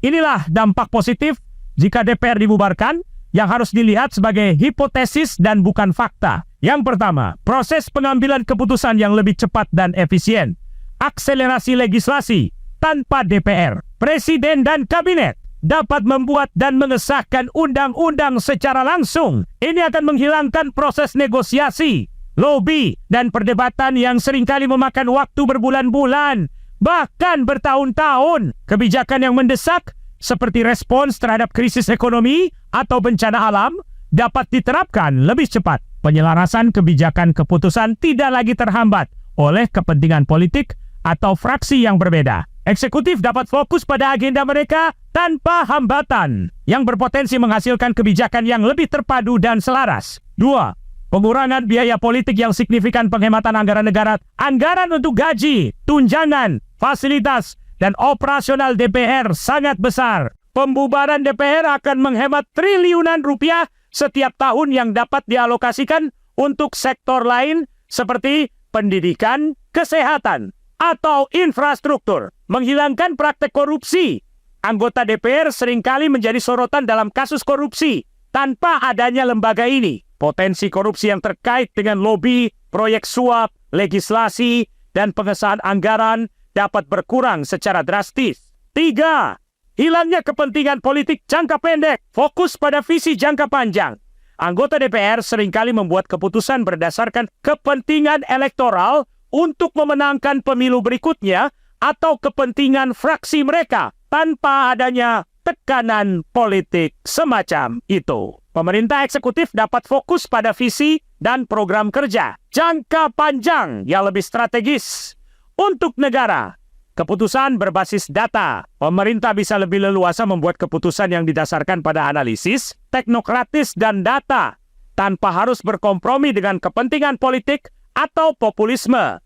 Inilah dampak positif jika DPR dibubarkan yang harus dilihat sebagai hipotesis dan bukan fakta. Yang pertama, proses pengambilan keputusan yang lebih cepat dan efisien. Akselerasi legislasi tanpa DPR. Presiden dan kabinet dapat membuat dan mengesahkan undang-undang secara langsung. Ini akan menghilangkan proses negosiasi, lobby, dan perdebatan yang seringkali memakan waktu berbulan-bulan, bahkan bertahun-tahun. Kebijakan yang mendesak, seperti respons terhadap krisis ekonomi atau bencana alam, dapat diterapkan lebih cepat. Penyelarasan kebijakan keputusan tidak lagi terhambat oleh kepentingan politik atau fraksi yang berbeda. Eksekutif dapat fokus pada agenda mereka tanpa hambatan, yang berpotensi menghasilkan kebijakan yang lebih terpadu dan selaras. 2. Pengurangan biaya politik yang signifikan. Penghematan anggaran negara. Anggaran untuk gaji, tunjangan, fasilitas, dan operasional DPR sangat besar. Pembubaran DPR akan menghemat triliunan rupiah setiap tahun yang dapat dialokasikan untuk sektor lain seperti pendidikan, kesehatan, atau infrastruktur. Menghilangkan praktek korupsi. Anggota DPR seringkali menjadi sorotan dalam kasus korupsi tanpa adanya lembaga ini. Potensi korupsi yang terkait dengan lobby, proyek suap, legislasi, dan pengesahan anggaran dapat berkurang secara drastis. 3. Hilangnya kepentingan politik jangka pendek. Fokus pada visi jangka panjang. Anggota DPR seringkali membuat keputusan berdasarkan kepentingan elektoral untuk memenangkan pemilu berikutnya atau kepentingan fraksi mereka tanpa adanya tekanan politik semacam itu. Pemerintah eksekutif dapat fokus pada visi dan program kerja jangka panjang yang lebih strategis untuk negara. Keputusan berbasis data. Pemerintah bisa lebih leluasa membuat keputusan yang didasarkan pada analisis, teknokratis, dan data tanpa harus berkompromi dengan kepentingan politik atau populisme.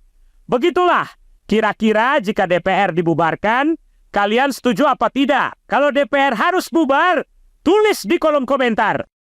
Begitulah kira-kira jika DPR dibubarkan, kalian setuju apa tidak? Kalau DPR harus bubar, tulis di kolom komentar.